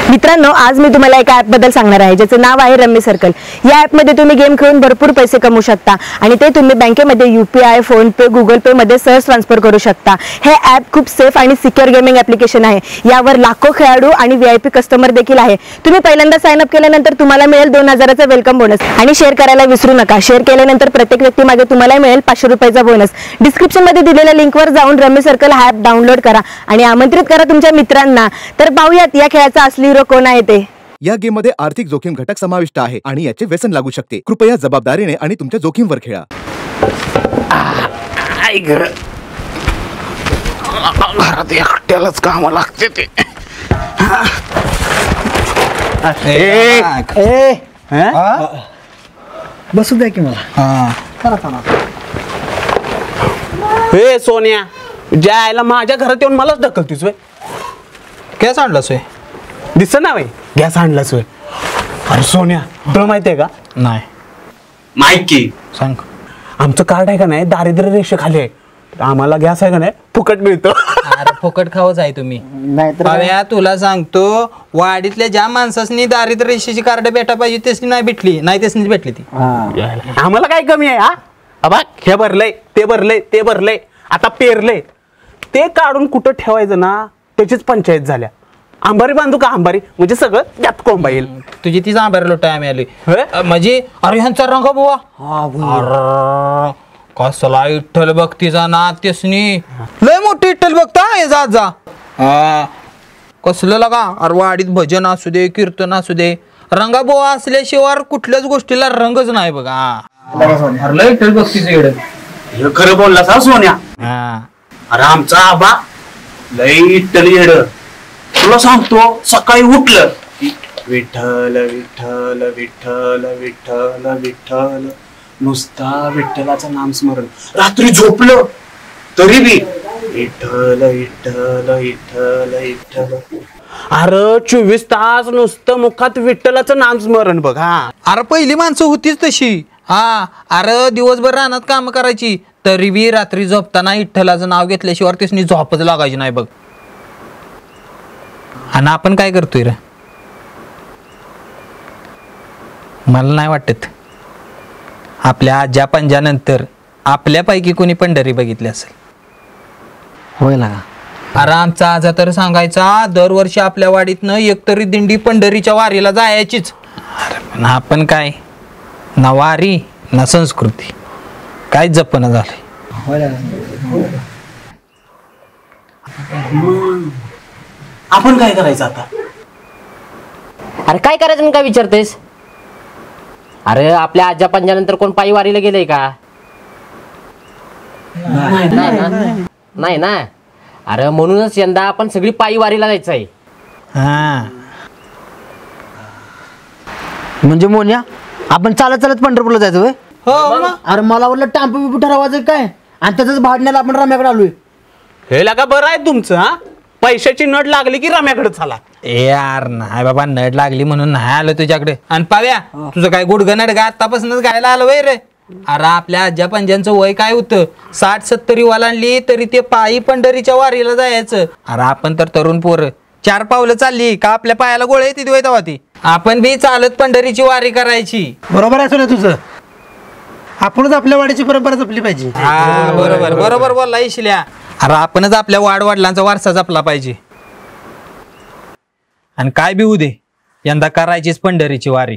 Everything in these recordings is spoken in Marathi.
मित्रांनो, आज मी तुम्हाला एका ॲप बद्दल सांगणार आहे ज्याचं नाव आहे रम्मी सर्कल। या ॲप मध्ये तुम्ही गेम खेळून भरपूर पैसे कमवू शकता आणि ते तुम्ही बँकेमध्ये UPI, फोन पे, गुगल पे मध्ये सहज ट्रान्सफर करू शकता। हे ॲप खूप सेफ आणि सिक्युअर गेमिंग ॲप्लिकेशन आहे। यावर लाखो खेळाडू आणि VIP कस्टमर देखील आहे। तुम्ही पहिल्यांदा साइन अप केल्यानंतर तुम्हाला मिळेल 2000चा वेलकम बोनस आणि शेअर करायला विसरू नका। शेअर केल्यानंतर प्रत्येक व्यक्तीमागे तुम्हाला मिळेल 500 रुपयाचा बोनस। डिस्क्रिप्शन मध्ये दिलेल्या लिंकवर जाऊन रम्मी सर्कल हा ॲप डाउनलोड करा आणि आमंत्रित करा तुमच्या मित्रांना। तर पाहूयात या खेळाचा असली हिरो कोण आहे ते। या गेम मध्ये आर्थिक जोखीम घटक समाविष्ट आहे आणि याचे व्यसन लागू शकते। कृपया जबाबदारीने आणि तुमच्या जोखीमवर खेळा। घरात एकट्यालाच काम लागते ते। बसू द्या की मला। हे सोन्या, ज्या आयला माझ्या घरात येऊन मलाच ढकलतीस वय। गॅस आणलास होय? दिसत ना वय गॅस आणलास वय। अरे सोन्या, तुला माहिती आहे का? नाही। माहिती सांग। आमचं कार्ड आहे का नाही, दारिद्र्य रेषेखाली आहे। आम्हाला गॅस आहे का नाही, फुकट मिळतो। अरे फुकट खावच आहे तुम्ही। पाव्या, तुला सांगतो, वाडीतल्या ज्या माणसासनी दारिद्र्य रेषेची कार्ड भेटा पाहिजे त्यासनी नाही भेटली, नाही त्यासनीच भेटली ती। आम्हाला काय कमी आहे? हा हे भरलंय, ते भरलंय, ते भरलंय, आता पेरलंय, ते काढून कुठं ठेवायचं ना त्याचीच पंचायत झाल्या। आंबारी बांधू का? आंबारी म्हणजे सगळं त्यात कोंबा येईल। तुझी तीच आंबारी लोटा आम्ही आली म्हणजे। अरे ह्यांचा रंग बुवा, अरे कसला इठ्ठल भक्तीचा ना त्यासनी, लय मोठी इठ्ठल भक्त आहे। जा जा कसलं लगा। अरे वाडीत भजन असू दे, कीर्तन असू दे, रंगा बुवा असल्याशिवाय कुठल्याच गोष्टीला रंगच नाही बघा। लय इठ्ठल भक्तीचं येड। हे खरं बोललास हा सोन्या। अरे आमचा आबा लय इट्टल येड। तुला सांगतो, सकाळी उठलं विठ्ठल विठ्ठल विठ्ठल विठ्ठल विठ्ठल, नुसता विठ्ठलाचं नाम स्मरण। रात्री झोपलं तरी बी विठ्ठल विठ्ठल विठ्ठल विठ्ठल। अरे 24 तास नुसतं मुखात विठ्ठलाचं नाम स्मरण बघ। अरे पहिली माणसं होतीच तशी। अरे दिवसभर रानात काम करायची तरी बी रात्री झोपताना विठ्ठलाचं नाव घेतल्याशिवाय त्यासनी झोपच लागायची नाही बघ। आणि आपण काय करतोय रे? मला नाही वाटत आपल्या आज्या पंजानंतर आपल्यापैकी कोणी पंढरी बघितली असेल। होय ना? अरे आमचा आजा तर सांगायचा, दरवर्षी आपल्या वाडीतनं एकतरी दिंडी पंढरीच्या वारीला जायचीच। अरे पण आपण काय ना वारी ना संस्कृती, काय जपणं झालंय। आपण काय करायचं आता? अरे काय करायचं म्हणून काय विचारतेस? अरे आपल्या आज्या पंजानंतर कोण पायी वारीला गेलंय का? नाही ना। अरे म्हणूनच यंदा आपण सगळी पायी वारीला जायचं आहे। म्हणजे मोन्या, आपण चालत चालत पंढरपूरला जायचं होय? अरे मला वाटलं टांपू बिपू ठरवायचं काय, आणि त्याच भाडण्याला आपण रम्याकडे आलोय। हे लागा बरं आहे तुमचं। पैशाची नड लागली की रम्याकडे झाला। यार नाही बाबा, नड लागली म्हणून नाही आलो तुझ्याकडे। आणि पाव्या, तुझं काय गुडघं नड गा आतापासूनच गायला आलं वय रे? अरे आपल्या आज्या पंजांचं वय काय होतं, 60-70 वालांडली तरी ते पायी पंढरीच्या वारीला जायचं। अरे आपण तर तरुण पोरं, 4 पावलं चालली का आपल्या पायाला गोळे येते वय तेव्हा ती आपण बी चालत पंढरीची वारी करायची। बरोबर आहे ना तुझं? आपणच आपल्या वाडीची परंपरा जपली पाहिजे। बरोबर बरोबर बोलला इशल्या। अरे आपणच आपल्या वाडवडिलांचा वारसा जपला पाहिजे। आणि काय बी उदे, यंदा करायचीच पंढरीची वारी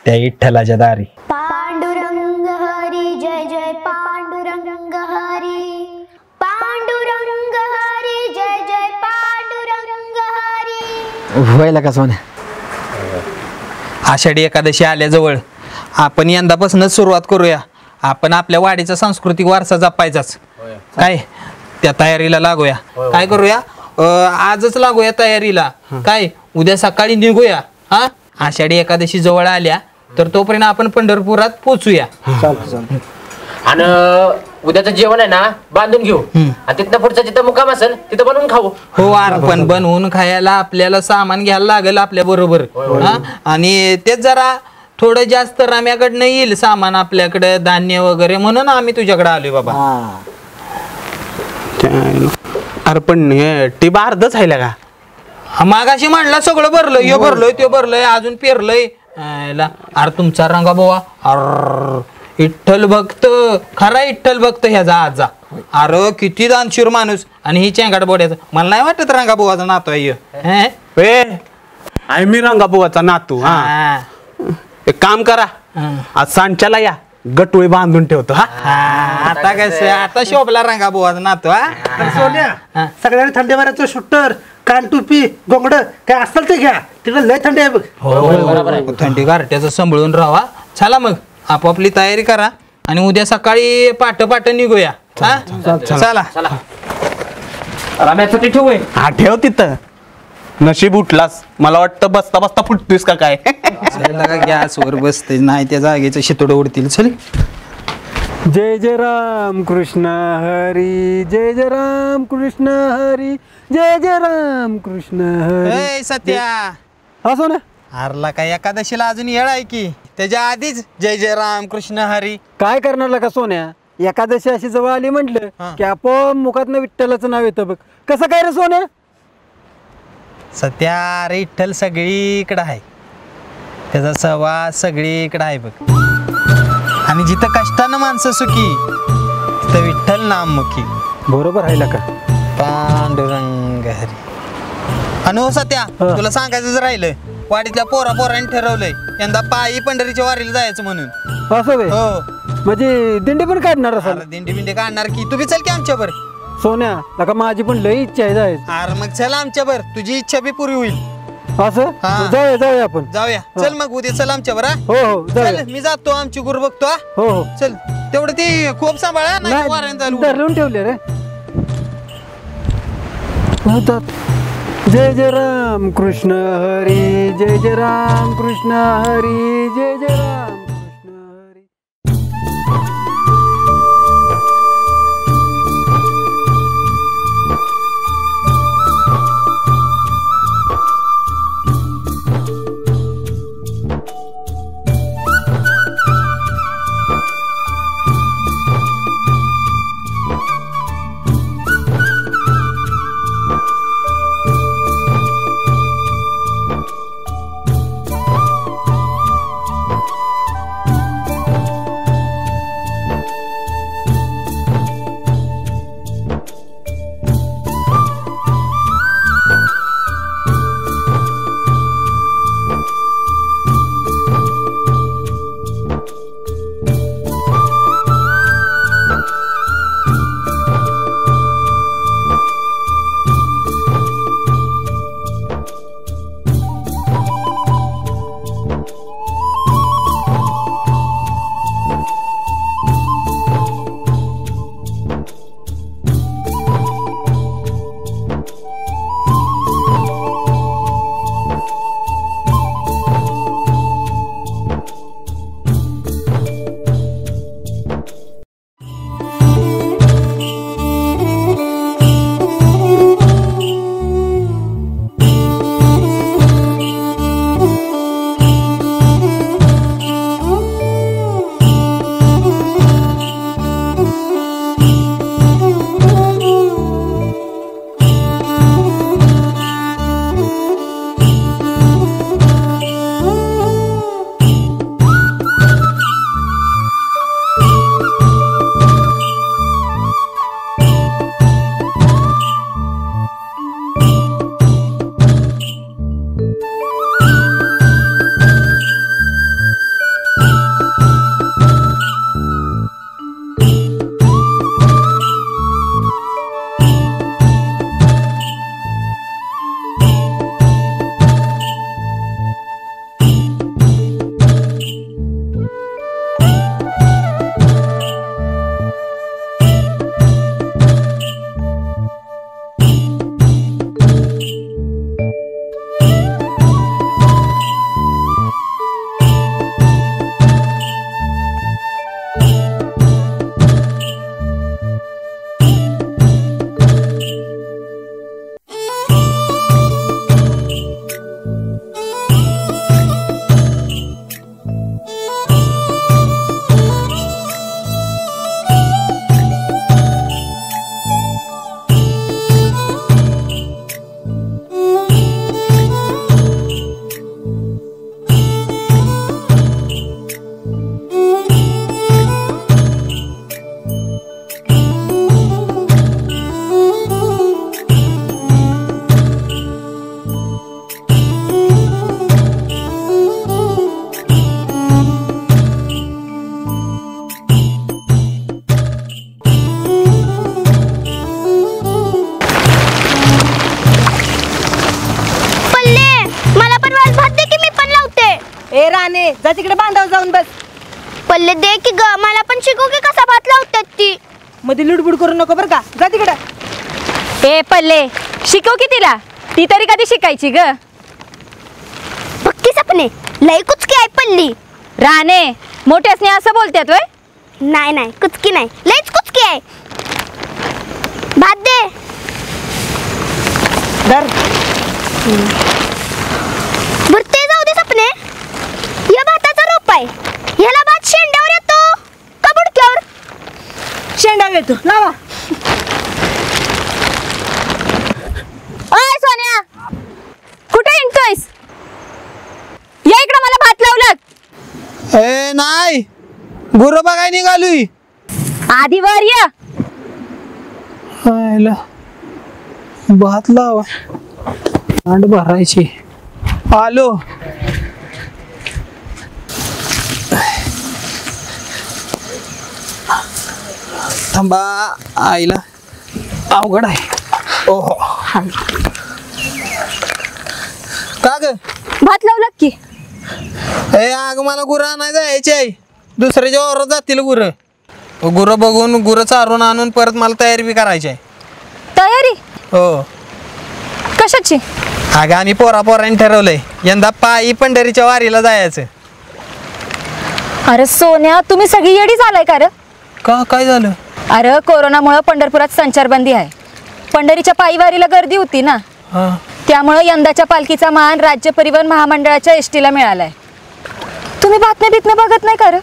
त्या विठ्ठलाच्या दारी। पांडुरंग हरी जय जय पांडुरंग हरी, पांडुरंग हरी जय जय पांडुरंग हरी। व्हायला का सोन्या? आषाढी एकादशी आल्याजवळ आपण यंदापासूनच सुरुवात करूया। आपण आपल्या वाडीचा सांस्कृतिक वारसा जपायचाच। काय त्या तयारीला लागूया। काय करूया, आजच लागूया तयारीला। काय उद्या सकाळी निघूया। आषाढी एकादशी जवळ आल्या तर तोपर्यंत आपण पंढरपुरात पोचूया। आणि उद्याचं जेवण आहे ना बांधून घेऊ, आणि तिथनं पुढचं जिथं मुक्काम असेल तिथं बनवून खाऊ। हो पण बनवून खायला आपल्याला सामान घ्यायला लागेल आपल्या बरोबर। आणि तेच जरा थोडं जास्त रम्याकडनं येईल सामान आपल्याकडे, धान्य वगैरे, म्हणून आम्ही तुझ्याकडे आलोय बाबा। अरे पण टिबा अर्धच आहे का? मागाशी म्हणला सगळं भरलंय, हे भरलंय ते भरलंय अजून पेरलंय. अरे तुमचा रंगा बोवा अर विठ्ठल भक्त, खरा विठ्ठल भक्त ह्याचा आजा. अरे किती दानशूर माणूस आणि ही चेंगाट बोड्याचं. मला नाही वाटत रंगा बोवाचा नातो आहे. मी रंगाबुवाचा नातू. हा एक काम करा, आज सांच्याला या, गटोळी बांधून ठेवतो. हा आता कसं आता शोभला रंगा बोवाचा नातो. सोन्या सगळ्यांना थंडी वाऱ्याचं शूटर, कान टोपी, गोंगड काय असेल ते घ्या, तिकडे लय थंडी आहे बघ. हो थंडी गारट्याचं सांभाळून राहा. चला मग आपापली तयारी करा आणि उद्या सकाळी पाट निघूया. चला रम्यासाठी ठेवू. हा ठेव तिथं. नशीब उठलास, मला वाटतं बसता बसता फुटतोयस का काय. गॅसवर बसते नाही त्या जागेचं शितोड उडतील. चल. जय जय राम कृष्ण हरी, जय जय राम कृष्ण हरी, जय जय राम कृष्ण हरी. सत्या हा सोन्या, हारला काय एकादशीला अजून येळ आहे की त्याच्या आधीच जय जय राम कृष्ण हरी. काय करणार का सोन्या, एकादशी अशी जवळ आली म्हटलं की आपोआप मुखातनं विठ्ठलाचं नाव येतं बघ. कसं काय रे सोन्या? सत्या अरे विठ्ठल सगळीकडं आहे, त्याचा सहवास सगळीकडं आहे बघ. आणि जिथं कष्टानं माणसं सुखी तिथं विठ्ठल नाममुखी. बरोबर आहे का? पांडुरंग हरी. आणि हो सत्या तुला सांगायचंच राहिलं, वाडीतल्या पोरांनी ठरवलंय यंदा पायी पंढरीच्या वारीला जायचं म्हणून. असं वे हो म्हणजे दिंडी पण काढणार असाल? अरे दिंडी बिंडी काढणार की, तू बी चल की आमच्यावर. सोन्या लका माझी पण लई इच्छा आहे जायचं. अरे मग चल आमच्यावर, तुझी इच्छा बी पुरी होईल. असं जाऊया आपण. जाऊया चल मग उद्या चल आमच्यावर. हो हो जाऊया. चल मी जातो आमची गुरु बघतो. हो हो चल तेवढं ती खूप सांभाळा नाही वाऱ्यानं चालू. धरून ठेवले रे. जय जय राम कृष्ण हरी, जय जय राम कृष्ण हरी, जय जय राम कृष्ण हरी. राणे जा तिकडे बांधाव जाऊन बस. पल्ले दे की ग, मला पण शिकव की कसा भात लावतात ती. मध्ये लुडबुड करू नको बरं का, जा तिकडे. ए पल्ले शिकव की तिला, ती तरी कधी शिकायची ग. पक्की सपने लय कुचकी आहे पल्ली. राणे मोठ्यासने असं बोलतात वय. नाही नाही कुचकी नाही, लयच कुचकी आहे. भात दे. धर. बुरते जाऊ दे सपने, या भाताचा रोप आहे. ह्याला भात शेंड्यावर येतो का बुडक्यावर? शेंडा येतो, लावा. ओय सोन्या कुठे हिंडतोयस? या इकडे मला भात लावलं. ए नाही, गुरं बघाय निघालोय. आधी वर या. भात लावा, अंड भरायची. आलो. थांबा, आईला अवघड आहे. ओहो का ग? भात लावलं की. ए अग मला गुरं आणायचं यायची आहे. दुसऱ्याच्या वावरात जातील गुरं. गुरं बघून गुरं चारून आणून परत मला तयारी बी करायची आहे. तयारी हो. कशाची? अगं आम्ही पोरांनी ठरवलंय यंदा पायी पंढरीच्या वारीला जायचं. अरे सोन्या तुम्ही सगळी येडी झालाय का रे? का काय झालं? अरे कोरोनामुळे पंढरपुरात संचारबंदी आहे. पंढरीच्या पायीवारीला गर्दी होती ना, हा. त्यामुळे यंदाच्या पालखीचा मान राज्य परिवहन महामंडळाच्या एसटीला मिळालाय. तुम्ही बातम्या बितम्या बघत नाही का रे?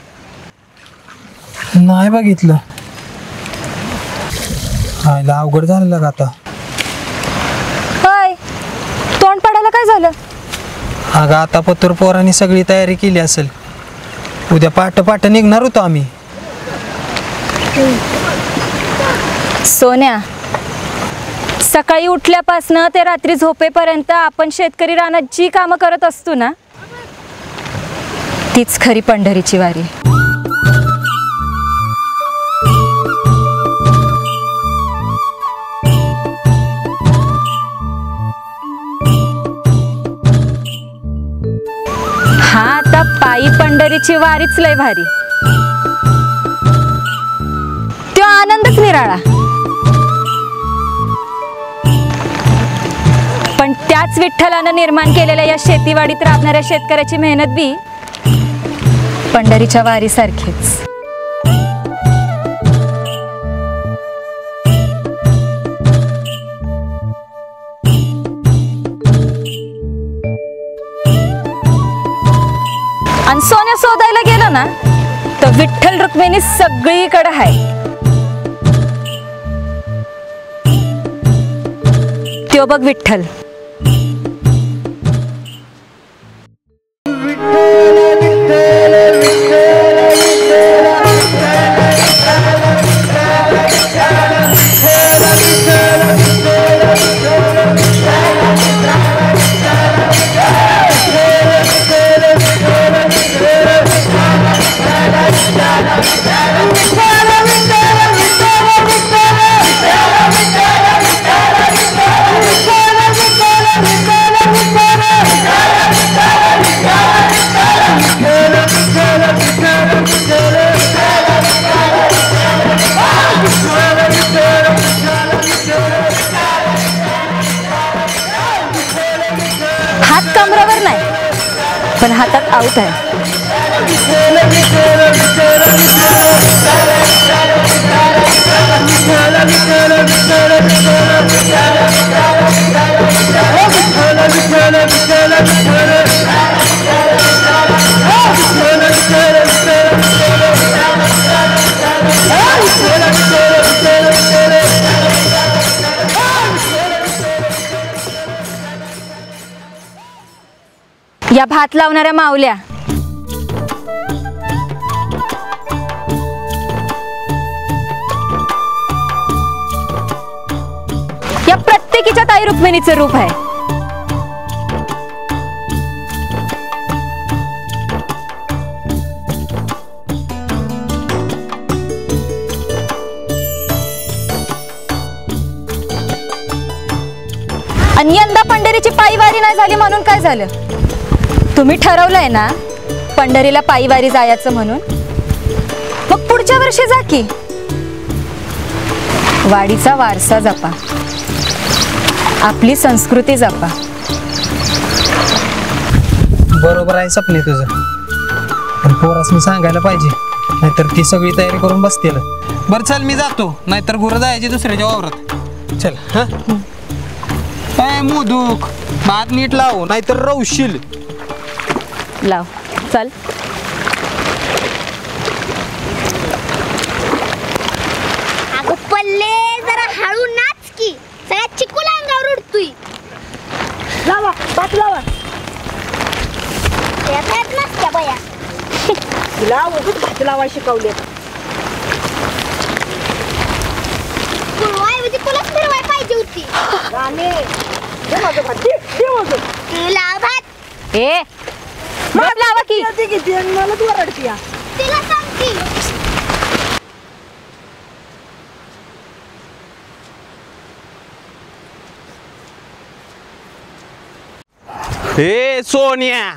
नाही बघितलं. आईला अवघड झालं का आता. हाय तोंड पडायला काय झालं? अगं आता पत्तर पोरांनी सगळी तयारी केली असेल. उद्या पाठ निघणार होतो आम्ही. सोन्या सकाळी उठल्यापासनं ते रात्री झोपेपर्यंत आपण शेतकरी रानात जी कामं करत असतो ना, तीच खरी पंढरीची वारी. हा आता पायी पंढरीची वारीच लय भारी. तो आनंदच निराळा. पण त्याच विठ्ठलानं निर्माण केलेल्या या शेतीवाडीत राबणाऱ्या शेतकऱ्याची मेहनत बी पंढरीच्या वारीसारखीच. आणि सोन्या शोधायला गेलं ना तर विठ्ठल रुक्मिणी सगळीकडे आहे. त्यो बघ विठ्ठल. हात कमरावर नाही पण हातात आऊत आहे. या भात लावणाऱ्या माऊल्या या प्रत्येकीच्या ताई रुक्मिणीचं रूप आहे. आणि यंदा पंढरीची पायीवारी नाही झाली म्हणून काय झालं? तुम्ही ठरवलंय ना पंढरीला पायीवारी जायचं म्हणून? मग पुढच्या वर्षी जा की. वाडीचा वारसा जपा, आपली संस्कृती जपा. बरोबर आहे सपने तुझं, पण पोरासनी सांगायला पाहिजे, नाहीतर ती सगळी तयारी करून बसतील. बरं चल मी जातो, नाहीतर गुरं जायची दुसऱ्याच्या वावरात. चल. हा मोदूक भात नीट लाव, नाहीतर रवशील. लाव. चल. अगं पल्ले जरा हळू नाच की, सगळ्या चिकूला अंगावर उडतोय. लावा भात लावा. येत नसत्या बया. तुला भात लावाय शिकवले. कुळवाऐवजी तुलाच फिरवाय पाहिजे होती. राणे दे माझं भात, दे माझं. तुला भात ए भात लावा की. किती आणि मला तू रडतीया. तिला सांगती. हे सोनिया,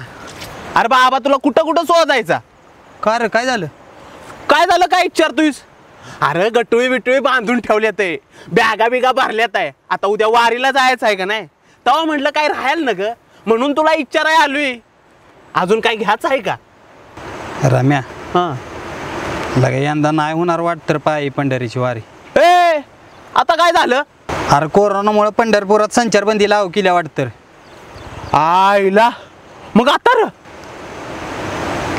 अरे बाबा तुला कुठं कुठं शोधायचा? का रे काय झालं? काय झालं काय विचारतोयस? अरे गटुळी बिटुळी बांधून ठेवल्यात आहे, बॅगा बिगा भरल्यात आहे. आता उद्या वारीला जायचं आहे का नाही, तेव्हा म्हटलं काय राहायला ना ग, म्हणून तुला विचाराय आलोय. अजून काय घ्यायचं आहे का? रम्या, हा लगा यंदा नाही होणार वाटतं पायी पंढरीची वारी. ए आता काय झालं? अरे कोरोनामुळे पंढरपुरात संचारबंदी लागू केल्या वाटतं. आईला मग आता र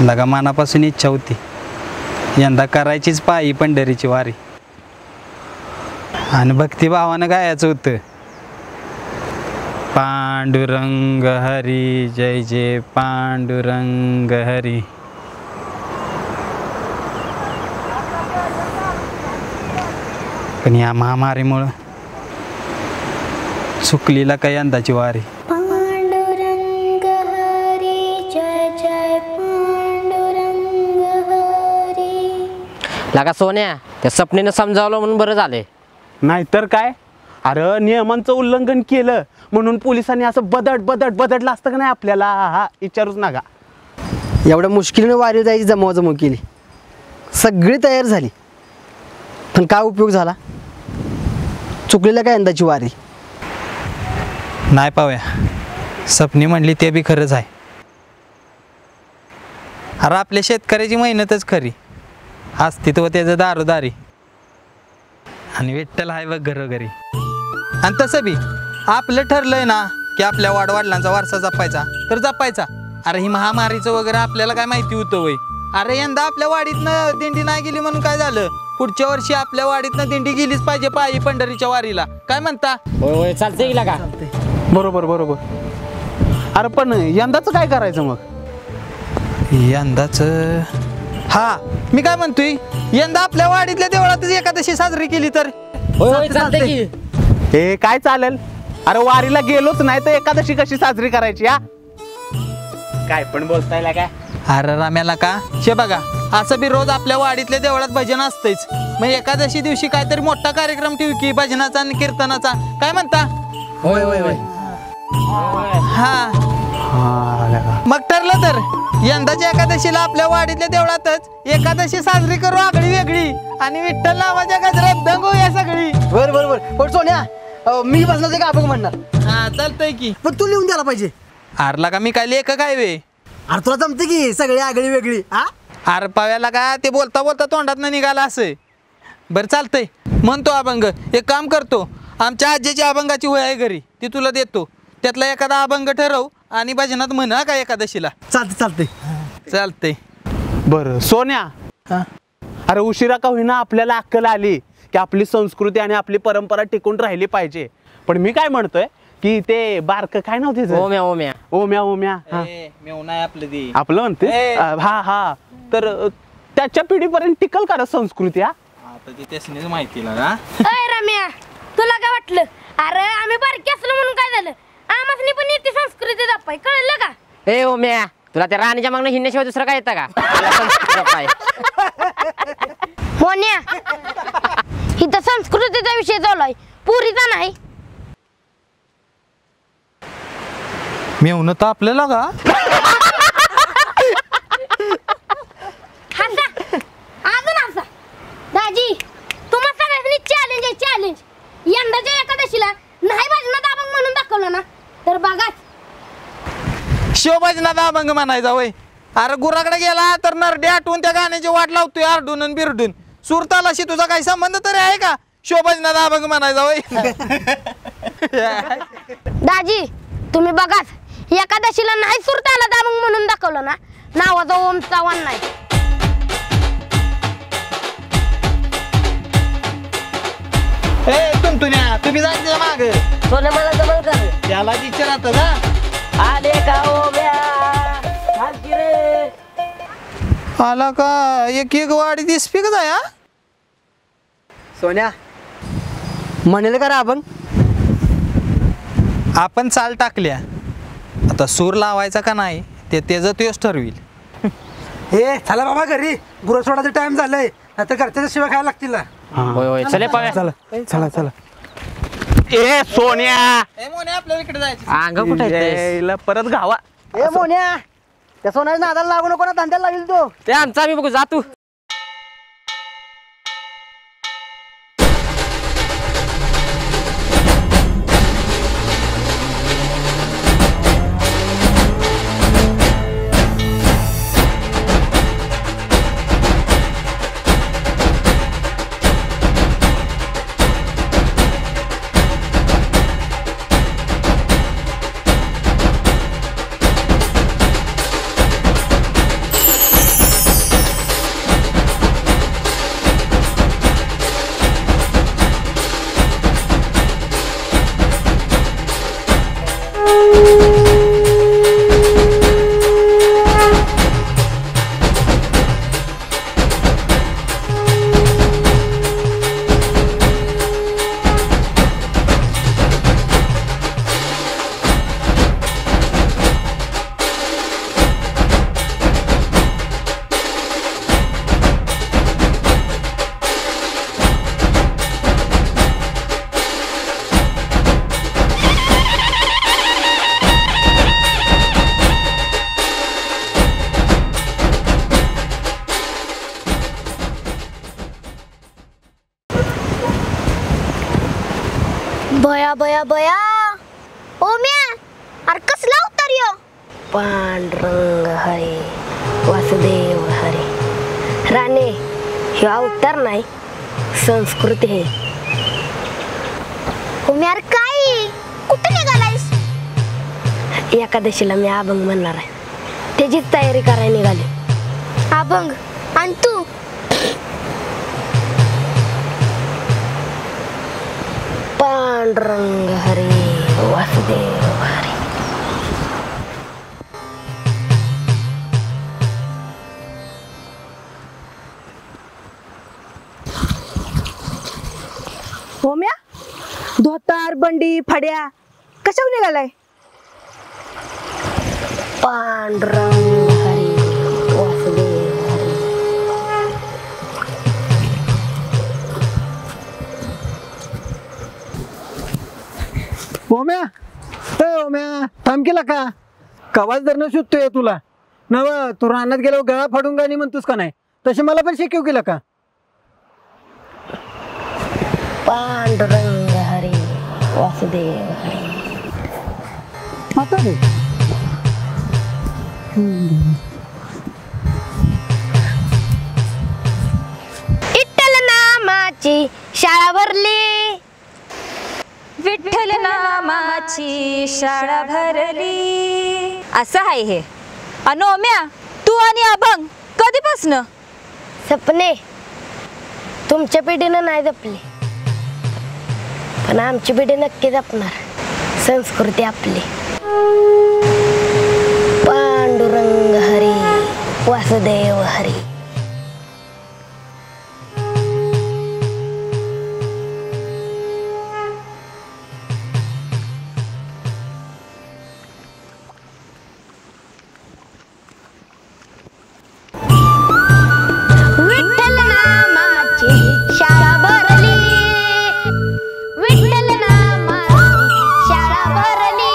लगा मनापासून इच्छा होती यंदा करायचीच पायी पंढरीची वारी, आणि भक्तिभावानं गायचं होतं, पांडुरंग हरी जय जय पांडुरंग हरी. पण या महामारीमुळं चुकलीला काय यंदाची वारी. पांडुरंग हरी जय जय पांडुरंग हरी. लागा सोन्या, त्या सपनेनं समजावलं म्हणून बरं झालंय. नाहीतर काय. अरे नियमांचं उल्लंघन केलं म्हणून पोलिसांनी असं बदडलं असतं का नाही आपल्याला? हा विचारूच नका. एवढ्या मुश्किलीने वारी जायची जमवाजमव केली, सगळी तयार झाली, पण काय उपयोग झाला? चुकलेलं काय यंदाची वारी? नाही पाव्या, सपनी म्हणली ते बी खरंच आहे. अरे आपल्या शेतकऱ्याची मेहनतच खरी, अस्तित्व त्याचं दारोदारी, आणि विठ्ठल आहे बघ घरोघरी. आणि तसं बी आपलं ठरलंय ना की आपल्या वाडवडिलांचा वारसा जपायचा तर जपायचा. अरे ही महामारीचं वगैरे आपल्याला काय माहिती होतं वय? अरे यंदा आपल्या वाडीतनं दिंडी नाही गेली म्हणून काय झालं? पुढच्या वर्षी आपल्या वाडीतनं दिंडी गेलीच पाहिजे पायी पंढरीच्या वारीला. काय म्हणता? होय होय चालतंय की लागा. बरोबर बरोबर. अरे पण यंदाचं काय करायचं मग? यंदाच हा मी काय म्हणतोय, यंदा आपल्या वाडीतल्या देवळातच एकादशी साजरी केली तर? होय होय चालतंय की. हे काय चालेल? अरे वारीला गेलोच नाही तर एकादशी कशी साजरी करायची? हा काय पण बोलताय काय? अरे राम्याला का शे बघा, असं बी रोज आपल्या वाडीतल्या देवळात भजन असतेच, मग एकादशी दिवशी काहीतरी मोठा कार्यक्रम ठेवू की भजनाचा आणि कीर्तनाचा. काय म्हणता? होय होय होय. हा मग ठरलं तर यंदाच्या एकादशीला आपल्या वाडीतल्या देवळातच एकादशी साजरी करू आगळी वेगळी, आणि विठ्ठल नावाच्या गजरात दंगूया सगळी. बरं बरं बरं. पण सोन्या, मी बसणार का आपण म्हणणार? हा चालतंय की. पण तू लिहून द्यायला पाहिजे. अरला का मी काय लेख काय वे? अरे तुला जमते की सगळी आगळी वेगळी. हा अरे पाव्याला का ते बोलता बोलता तोंडात न निघाला असं. बरं चालतंय म्हणतो अभंग. एक काम करतो, आमच्या आजीची अभंगाची वही आहे घरी, ती तुला देतो, त्यातला एखादा अभंग ठरव आणि भजनात म्हणा का एकादशीला. चालते चालते चालतंय. बरं सोन्या, अरे उशिरा का होईना आपल्याला अक्कल आली की आपली संस्कृती आणि आपली परंपरा टिकून राहिली पाहिजे. पण मी काय म्हणतोय की ते बारक काय नव्हते ओम्या ओम्या ओम्या ओम्या आपलं म्हणते हा हा, तर त्याच्या पिढीपर्यंत टिकल का संस्कृती? हा माहिती ना. अय रम्या, तुला काय वाटलं? अरे आम्ही बारकी असलो म्हणून काय झालं? आम्हाला पण येते संस्कृती जपाय, कळलं का? ए ओम्या, तुला त्या राणीच्या मागणं हिंडण्याशिवाय दुसरं काय येतं का? काय मोन्या, इथं संस्कृतीचा विषय चालू आहे, पुरीचा नाही. मेवणं तर आपल्याला का दाखवलं ना तर बघाच. शिवबाजीनाथ अभंग म्हणायचा वय. अरे गुराकडे गेला तर नरडे आठवून त्या गाण्याची वाट लावतोय आरडून आणि बिरडून. सुरतालाशी तुझा काही संबंध तरी आहे का? शिवबाजीनाथ अभंग म्हणायचा वय. दाजी तुम्ही बघाच, एकादशीला नाही सुरताला दामंग म्हणून दाखवलं ना, नावाचा ओम चव्हाण नाही. तुम्ही जायचं माग सोन्या मला जमल कर त्याला विचारत का आले का ओम्या खालची रे. आला का एक एक वाडी दिसपी का जाया. सोन्या म्हणेल का रे आपण? आपण चाल टाकल्या, आता सूर लावायचा का नाही ते त्याचं तेच ठरविल. ए चला बाबा घरी, गुरं सोडायचा टाइम झालाय, आता घरच्या शिवाय खायला लागतील ना. होय होय चले पाव्या. चला चला चला. ए सोन्या आपल्याला इकडे जायचं. अंग कुठे परत गावा. ए मोन्या, त्या सोन्याच्या नादाला लागू नको ना, धंद्याला लागेल तो. ते आमचा आम्ही बघू जा तू. बया बया बया ओम्या, अरे कसला अवतार यो? पांडुरंग हरे वासुदेव हरे. राणे हे अवतार नाही, संस्कृती आहे. ओम्या अरे काय कुठे निघालायस? एकादशीला मी अभंग म्हणणार आहे, त्याचीच तयारी करायला निघाली. अभंग आणि तू? पांडुरंग हरे वासुदेव हरे. होम्या, धोतार बंडी फड्या कशावर निघालाय? पांडुरंग हरे वासुदेव हरे. ओम्या, ए ओम्या थांब केला का? कवाच धरणं शोधतोय तुला नव. तू रानात गेल्यावर गळा फाडून गाणी म्हणतोस का नाही, तसे मला पण शिकव केलं का? पांडुरंग हरे वासुदेव हरे. आता रे विठ्ठल नामाची शाळा भरली. विठ्ठल नामाची शाळा भरली. असं आहे हे. अनोम्या, तू आणि अभंग कधीपासनं? सपने तुमच्या पिढीनं नाही जपली, पण आमची पिढी नक्की जपणार. संस्कृती आपली. पांडुरंग हरी वासुदेव हरी. विठ्ठल नामाची शाळा भरली. विठ्ठल नामाची शाळा भरली.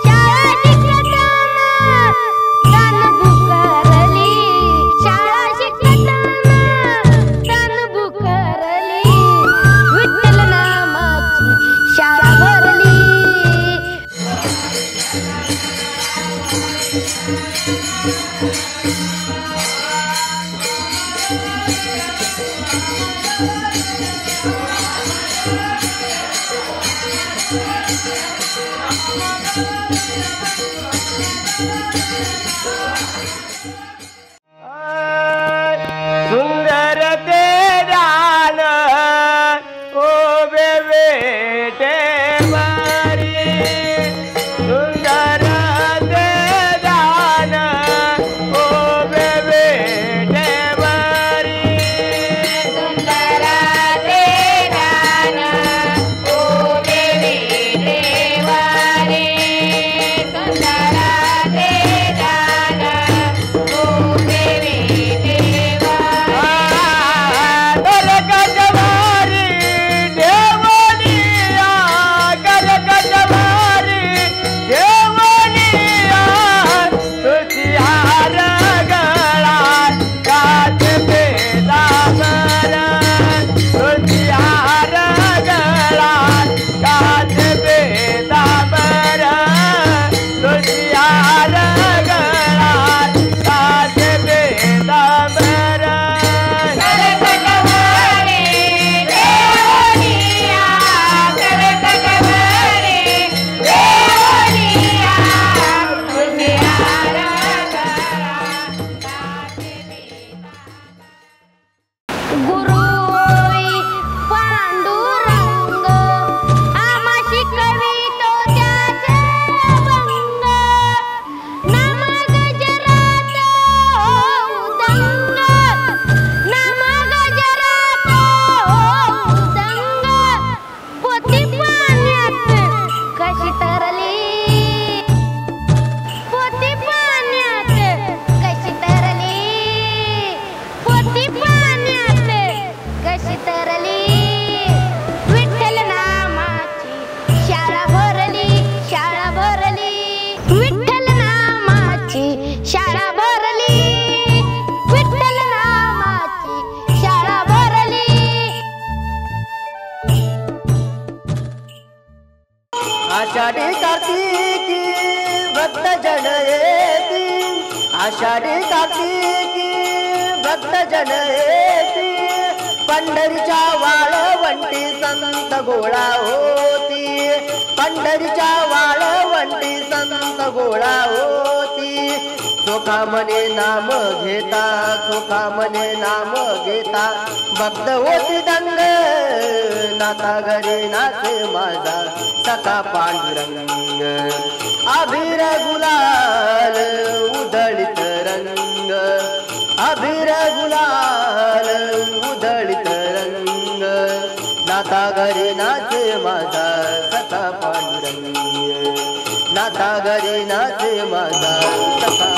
शाळा शिकताना गाणं पुकारली. शाळा सुंदर ते जान ओ बेटे मारी सुंदर ते जान ओ बेटे मारी सुंदर ते जान ओ बेटे मारी सुंदर ते जान ओ बेटे आषाढी कार्तिकी भक्त जन येती आषाढी कार्तिकी भक्त जन येती पंढरीच्या वाळवंटी संत गोळा होती पंढरीच्या वाळवंटी संत गोळा होती चोखा मने नाम घेता चोखा मने नाम घेता भक्त होती दंग नाता घरी नाचे माझा सखा पांडुरंग अभिर गुलाल उधळीत रंग अभिर गुलाल उधळीत रंग नाता घरी नाचे माझा सखा पांडुरंग नाता घरी नाचे माझा सखा